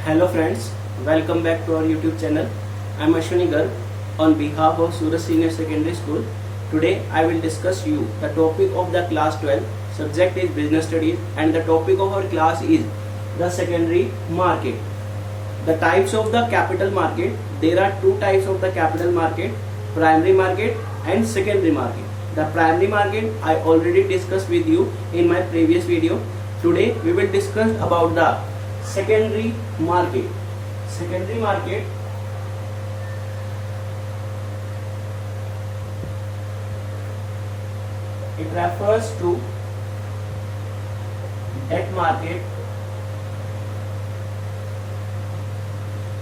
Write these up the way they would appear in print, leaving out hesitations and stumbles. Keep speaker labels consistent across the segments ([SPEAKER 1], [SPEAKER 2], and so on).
[SPEAKER 1] Hello friends, welcome back to our YouTube channel. I am Ashwini Garg on behalf of Surat Senior Secondary School. Today I will discuss you the topic of the class 12. Subject is business studies and the topic of our class is the secondary market. The types of the capital market. There are two types of the capital market, primary market and secondary market. The primary market I already discussed with you in my previous video. Today we will discuss about the secondary market. Secondary market it refers to debt market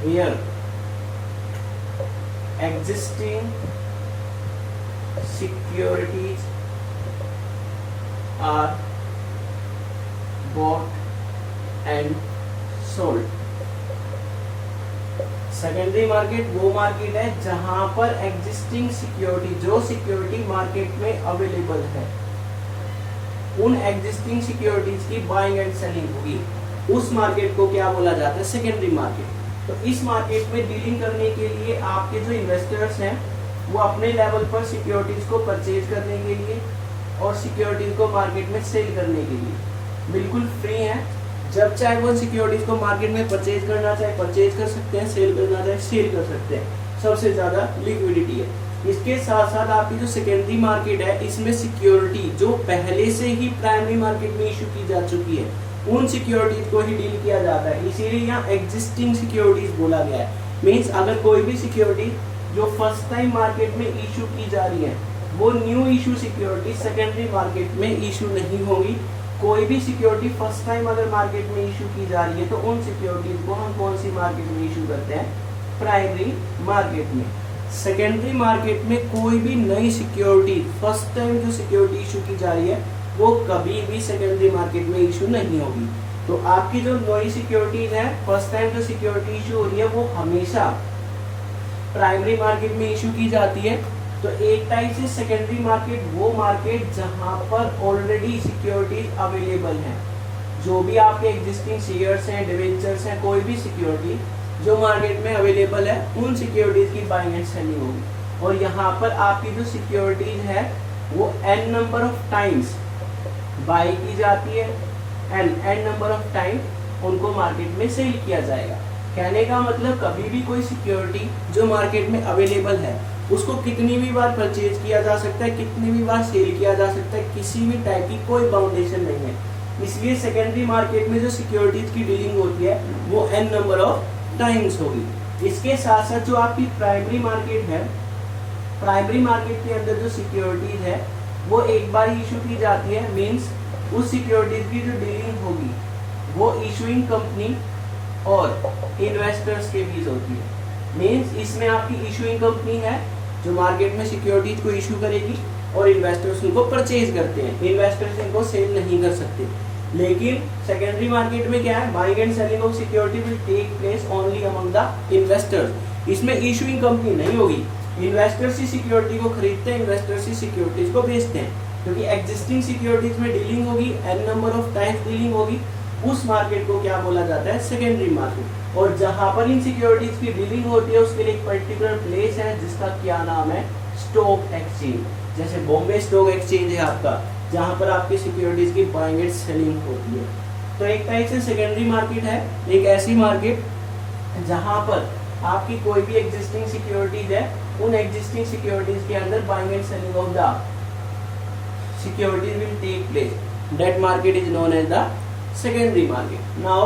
[SPEAKER 1] where existing securities are bought and sold. Secondary market वो market है जहां पर existing security, जो security market में available है, उन existing securities की buying and selling होगी. उस मार्केट को क्या बोला जाता है? Secondary market. तो इस मार्केट में डीलिंग करने के लिए आपके जो इन्वेस्टर्स हैं वो अपने लेवल पर सिक्योरिटीज को परचेज करने के लिए और सिक्योरिटीज को मार्केट में सेल करने के लिए बिल्कुल फ्री हैं. जब चाहे वो सिक्योरिटीज को मार्केट में परचेज करना चाहे परचेज कर सकते हैं, सेल करना चाहे सेल कर सकते हैं. सबसे ज्यादा लिक्विडिटी है. इसके साथ साथ आपकी जो सेकेंडरी मार्केट है इसमें सिक्योरिटी जो पहले से ही प्राइमरी मार्केट में इशू की जा चुकी है उन सिक्योरिटीज को ही डील किया जाता है. इसीलिए यहाँ एग्जिस्टिंग सिक्योरिटीज बोला गया है. मीन्स अगर कोई भी सिक्योरिटी जो फर्स्ट टाइम मार्केट में इशू की जा रही है वो new issue security secondary market में इशू नहीं होगी. कोई भी सिक्योरिटी फर्स्ट टाइम अगर मार्केट में इशू की जा रही है तो उन सिक्योरिटीज को हम कौन सी मार्केट में इशू करते हैं? प्राइमरी मार्केट में. सेकेंडरी मार्केट में कोई भी नई सिक्योरिटी फर्स्ट टाइम जो सिक्योरिटी इशू की जा रही है वो कभी भी सेकेंडरी मार्केट में इशू नहीं होगी. तो आपकी जो नई सिक्योरिटीज है, फर्स्ट टाइम जो सिक्योरिटी इशू हो रही है वो हमेशा प्राइमरी मार्केट में इशू की जाती है. तो एक टाइप से सेकेंडरी मार्केट वो मार्केट जहां पर ऑलरेडी सिक्योरिटीज अवेलेबल हैं. जो भी आपके एग्जिस्टिंग शेयर्स हैं, डिवेंचर्स हैं, कोई भी सिक्योरिटी जो मार्केट में अवेलेबल है उन सिक्योरिटीज की बाइंग एंड सेलिंग होगी. और यहाँ पर आपकी जो सिक्योरिटीज है वो n number of times by की जाती है and n number of time उनको मार्केट में सेल किया जाएगा. कहने का मतलब कभी भी कोई सिक्योरिटी जो मार्केट में अवेलेबल है उसको कितनी भी बार परचेज किया जा सकता है, कितनी भी बार सेल किया जा सकता है. किसी भी टाइप की कोई बाउंडेशन नहीं है. इसलिए सेकेंडरी मार्केट में जो सिक्योरिटीज की डीलिंग होती है वो n नंबर ऑफ टाइम्स होगी. इसके साथ साथ जो आपकी प्राइमरी मार्केट है, प्राइमरी मार्केट के अंदर जो सिक्योरिटीज है वो एक बार इशू की जाती है. मीन्स उस सिक्योरिटीज की जो डीलिंग होगी वो इशूइंग कंपनी और इन्वेस्टर्स के बीच होती है. मीन्स इसमें आपकी इशूइंग कंपनी है जो मार्केट में सिक्योरिटीज को इशू करेगी और इन्वेस्टर्स उनको परचेज करते हैं. इन्वेस्टर्स इनको सेल नहीं कर सकते. लेकिन सेकेंडरी मार्केट में क्या है? Buying and selling of security will take place only among the investors. इसमें इशूइंग कंपनी नहीं होगी. इन्वेस्टर्स ही सिक्योरिटी को खरीदते हैं, इन्वेस्टर्स ही सिक्योरिटीज को बेचते हैं. क्योंकि एग्जिस्टिंग सिक्योरिटीज में डीलिंग होगी, n number of times dealing होगी. उस मार्केट को क्या बोला जाता है? Secondary market. और जहां पर इन सिक्योरिटीज की डीलिंग होती है उसके लिए एक पर्टिकुलर प्लेस है जिसका क्या नाम है? Stock exchange. जैसे बॉम्बे स्टॉक एक्सचेंज है आपका, जहां पर आपकी सिक्योरिटीज की बाइंग एंड सेलिंग होती है. तो एक टाइप से सेकेंडरी मार्केट है एक ऐसी मार्केट जहां पर आपकी कोई भी एग्जिस्टिंग सिक्योरिटीज है उन एग्जिस्टिंग सिक्योरिटीज के अंदर buying and selling of the securities will take place. That market is known as the secondary market. Now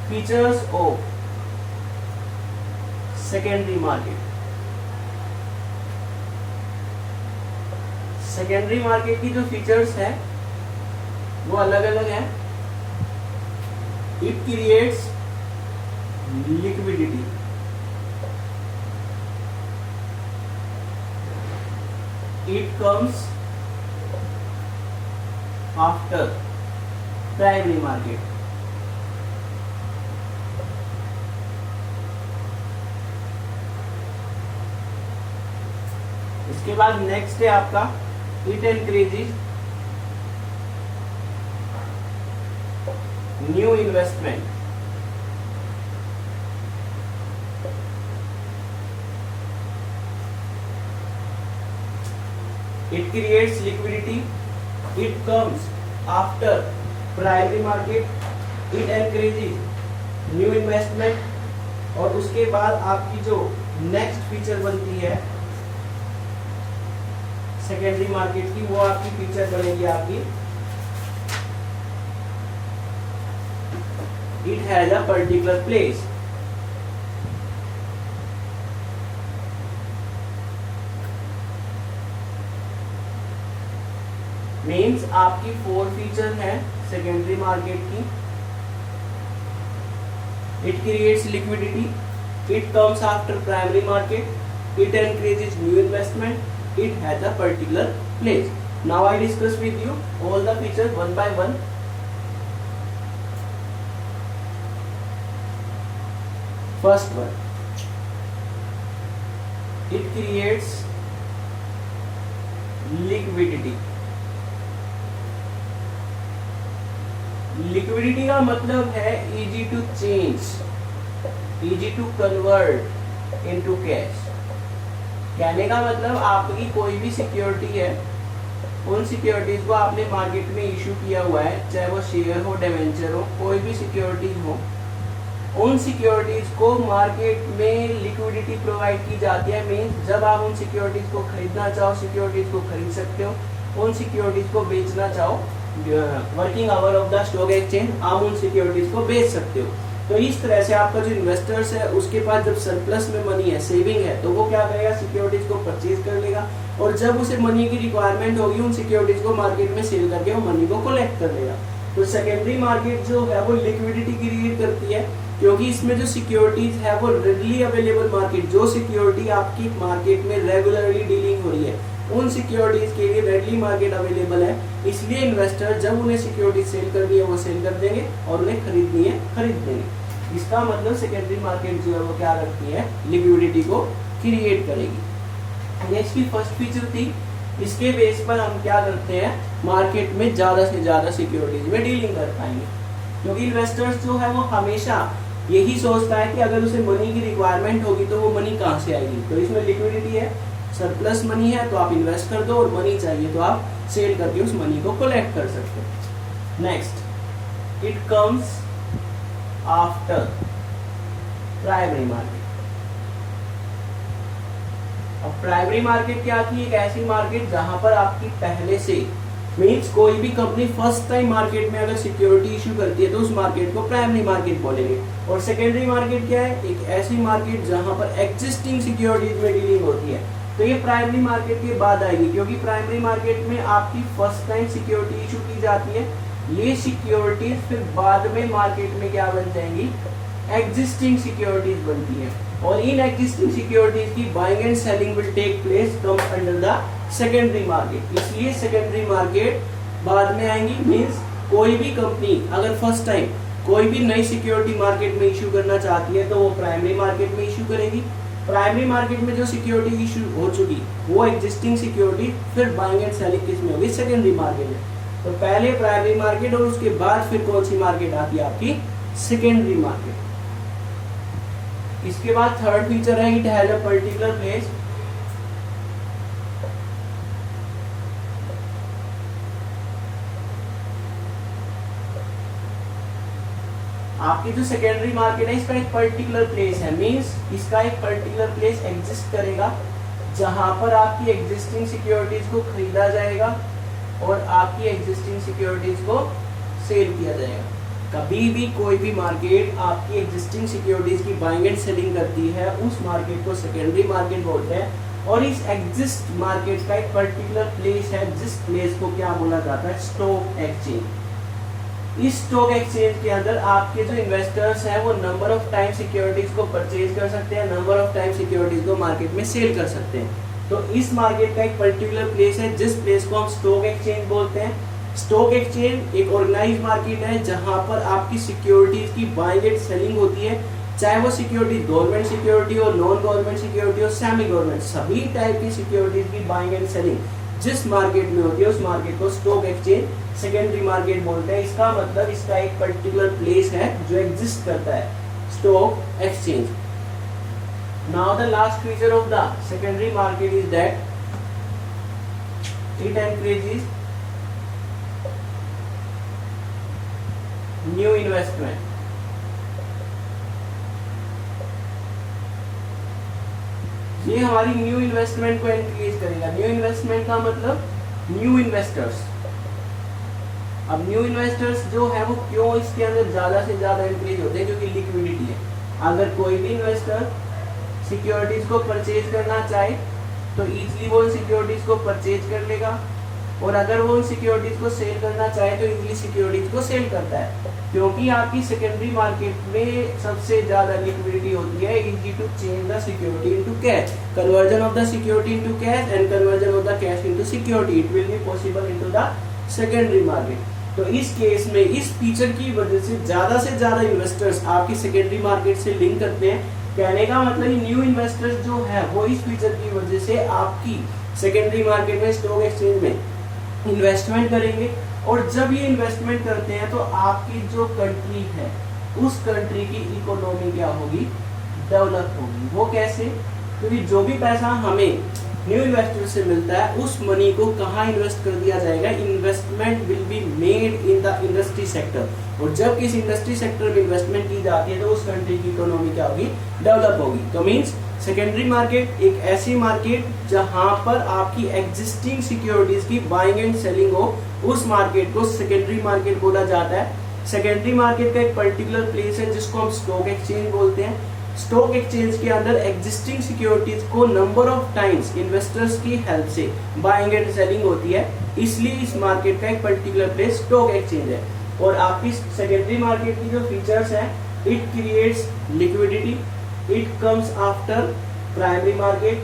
[SPEAKER 1] features of secondary market. Secondary market की जो features है वो अलग अलग है. It creates liquidity. It comes after primary market. इसके बाद next है आपका it encourages new investment. It creates liquidity. It comes after primary market. It encourages new investment. और उसके बाद आपकी जो नेक्स्ट फीचर बनती है सेकेंडरी मार्केट की, वो आपकी फीचर बनेगी आपकी it has a particular place. Means आपकी 4 फीचर है सेकेंडरी मार्केट की. It creates liquidity. It comes after primary market. It encourages new investment. It has a particular place. Now I discuss with you all the features one by one. First one. It creates liquidity. Liquidity का मतलब है easy to change, easy to convert into cash. कहने का मतलब आपकी कोई भी security है, उन सिक्योरिटीज को आपने मार्केट में इशू किया हुआ है, चाहे वो शेयर हो, डिवेंचर हो, कोई भी सिक्योरिटीज हो, उन सिक्योरिटीज को मार्केट में लिक्विडिटी प्रोवाइड की जाती है. मीन्स जब आप उन सिक्योरिटीज को खरीदना चाहो, सिक्योरिटीज को खरीद सकते हो. उन सिक्योरिटीज को बेचना चाहो, working hour of the stock exchange, आप उन सिक्योरिटीज को बेच सकते हो. तो इस तरह से आपका जो इन्वेस्टर्स है उसके पास जब सरप्लस में मनी है, सेविंग है, तो वो क्या करेगा, सिक्योरिटीज को परचेज कर लेगा. और जब उसे मनी की रिक्वायरमेंट होगी, उन सिक्योरिटीज को मार्केट में सेल करके वो मनी को कलेक्ट कर लेगा. तो सेकेंडरी मार्केट जो है वो लिक्विडिटी क्रिएट करती है, क्योंकि इसमें जो सिक्योरिटीज है वो रेडली अवेलेबल मार्केट, जो सिक्योरिटी आपकी मार्केट में रेगुलरली डीलिंग हो रही है, उन सिक्योरिटीज के लिए रेडली मार्केट अवेलेबल है. इसलिए इन्वेस्टर जब उन्हें सिक्योरिटी सेल करनी है वो सेल कर देंगे, और उन्हें खरीदनी है खरीद देंगे. इसका मतलब सेकेंडरी मार्केट जो है वो क्या करती है, लिक्विडिटी को क्रिएट करेगी. नेक्स्ट की फर्स्ट फीचर थी, इसके बेस पर हम क्या करते हैं, मार्केट में ज्यादा से ज्यादा सिक्योरिटीज में डीलिंग कर पाएंगे. क्योंकि इन्वेस्टर्स जो है वो हमेशा यही सोचता है कि अगर उसे मनी की रिक्वायरमेंट होगी तो वो मनी कहाँ से आएगी. तो इसमें लिक्विडिटी है, सरप्लस मनी है तो आप इन्वेस्ट कर दो, और मनी चाहिए तो आप सेल करके उस मनी को कलेक्ट कर सकते हो. Next, it comes after primary market. अब प्राइमरी मार्केट क्या थी, एक ऐसी मार्केट जहां पर आपकी पहले से, मीन्स कोई भी कंपनी फर्स्ट टाइम मार्केट में अगर सिक्योरिटी इशू करती है तो उस मार्केट को प्राइमरी मार्केट बोलेंगे. और सेकेंडरी मार्केट क्या है, एक ऐसी मार्केट जहां पर एग्जिस्टिंग सिक्योरिटीज में डीलिंग होती है. तो ये प्राइमरी मार्केट के बाद आएगी, क्योंकि प्राइमरी मार्केट में आपकी फर्स्ट टाइम सिक्योरिटी इशू की जाती है. ये सिक्योरिटीज फिर बाद में मार्केट में क्या बन जाएंगी, एग्जिस्टिंग सिक्योरिटीज बनती है. और इन एग्जिस्टिंग सिक्योरिटीज की buying and selling will take place come under the secondary market. इसलिए सेकेंडरी मार्केट बाद में आएंगी. मीन्स कोई भी कंपनी अगर फर्स्ट टाइम कोई भी नई सिक्योरिटी मार्केट में इशू करना चाहती है तो वो प्राइमरी मार्केट में इशू करेगी. प्राइमरी मार्केट में जो सिक्योरिटी इशू हो चुकी वो एग्जिस्टिंग सिक्योरिटी फिर बाइंग एंड सेलिंग किस में होगी, सेकेंडरी मार्केट में. तो पहले प्राइमरी मार्केट और उसके बाद फिर कौन सी मार्केट आती है आपकी, सेकेंडरी मार्केट. इसके बाद थर्ड फीचर है, it has a particular place. आपकी जो सेकेंडरी मार्केट है इसका एक पर्टिकुलर प्लेस है. मींस इसका एक पर्टिकुलर प्लेस एग्जिस्ट करेगा जहां पर आपकी एग्जिस्टिंग सिक्योरिटीज को खरीदा जाएगा और आपकी एग्जिस्टिंग सिक्योरिटीज को सेल किया जाएगा. कभी भी कोई भी मार्केट आपकी एग्जिस्टिंग सिक्योरिटीज की बाइंग एंड सेलिंग करती है, उस मार्केट को सेकेंडरी मार्केट बोलते हैं. और इस एग्जिस्ट मार्केट का एक पर्टिकुलर प्लेस है, जिस प्लेस को क्या बोला जाता है, स्टॉक एक्सचेंज. इस स्टॉक एक्सचेंज के अंदर आपके जो इन्वेस्टर्स हैं वो नंबर ऑफ टाइम सिक्योरिटीज को परचेज कर सकते हैं, नंबर ऑफ टाइम सिक्योरिटीज को मार्केट में सेल कर सकते हैं. तो इस मार्केट का एक पर्टिकुलर प्लेस है जिस प्लेस को हम स्टॉक एक्सचेंज बोलते हैं. स्टॉक एक्सचेंज एक ऑर्गेनाइज्ड मार्केट है जहां पर आपकी सिक्योरिटीज की बाइंग एंड सेलिंग होती है, चाहे वो सिक्योरिटी गवर्नमेंट सिक्योरिटी हो, नॉन गवर्नमेंट सिक्योरिटी हो, सेमी गवर्नमेंट, सभी टाइप की सिक्योरिटीज की बाइंग एंड सेलिंग जिस मार्केट में होती है उस मार्केट को स्टॉक एक्सचेंज सेकेंडरी मार्केट बोलते हैं. इसका मतलब इसका एक पर्टिकुलर प्लेस है जो एग्जिस्ट करता है, stock exchange. Now the last feature of the secondary market is that it encourages new investment. ये हमारी न्यू इन्वेस्टमेंट को एनकरेज करेगा। न्यू इन्वेस्टमेंट का मतलब न्यू इन्वेस्टर्स। अब न्यू इन्वेस्टर्स जो है वो क्यों इसके अंदर ज्यादा से ज्यादा एनकरेज होते हैं, क्योंकि लिक्विडिटी है। अगर कोई भी इन्वेस्टर सिक्योरिटीज को परचेज करना चाहे तो इजीली वो सिक्योरिटीज को परचेज कर लेगा, और अगर वो सिक्योरिटीज को सेल करना चाहे तो इजीली सिक्योरिटीज को सेल करता है, क्योंकि आपकी सेकेंडरी मार्केट में सबसे ज्यादा लिक्विडिटी होती है। Easy to change the security into cash, conversion of the security into cash and conversion of the cash into security, it will be possible into the secondary market. तो इस case में इस feature की वजह से ज्यादा इन्वेस्टर्स आपकी secondary market से लिंक करते हैं। कहने का मतलब न्यू इन्वेस्टर्स जो है वो इस फीचर की वजह से आपकी सेकेंडरी मार्केट में, स्टॉक एक्सचेंज में इन्वेस्टमेंट करेंगे, और जब ये इन्वेस्टमेंट करते हैं तो आपकी जो कंट्री है उस कंट्री की इकोनॉमी क्या होगी, डेवलप होगी। वो कैसे, क्योंकि जो भी पैसा हमें न्यू इन्वेस्टर से मिलता है उस मनी को कहाँ इन्वेस्ट कर दिया जाएगा, investment will be made in the industry sector, और जब किसी इंडस्ट्री सेक्टर में इन्वेस्टमेंट की जाती है तो उस कंट्री की इकोनॉमी क्या होगी, डेवलप होगी। तो मीन्स सेकेंडरी मार्केट एक ऐसी मार्केट जहां पर आपकी एग्जिस्टिंग सिक्योरिटीज की बाइंग एंड सेलिंग हो, उस मार्केट को सेकेंडरी मार्केट बोला जाता है। सेकेंडरी मार्केट का एक पर्टिकुलर प्लेस है जिसको हम स्टॉक एक्सचेंज बोलते हैं। स्टॉक एक्सचेंज के अंदर एग्जिस्टिंग सिक्योरिटीज को नंबर ऑफ टाइम्स इन्वेस्टर्स की हेल्प से बाइंग एंड सेलिंग होती है, इसलिए इस मार्केट का एक पर्टिकुलर प्लेस स्टॉक एक्सचेंज है। और आपकी सेकेंडरी मार्केट की जो फीचर्स हैं, it creates liquidity, it comes after primary market,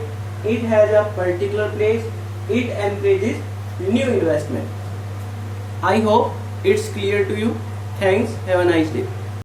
[SPEAKER 1] it has a particular place, it encourages new investment. I hope it's clear to you. Thanks, have a nice day.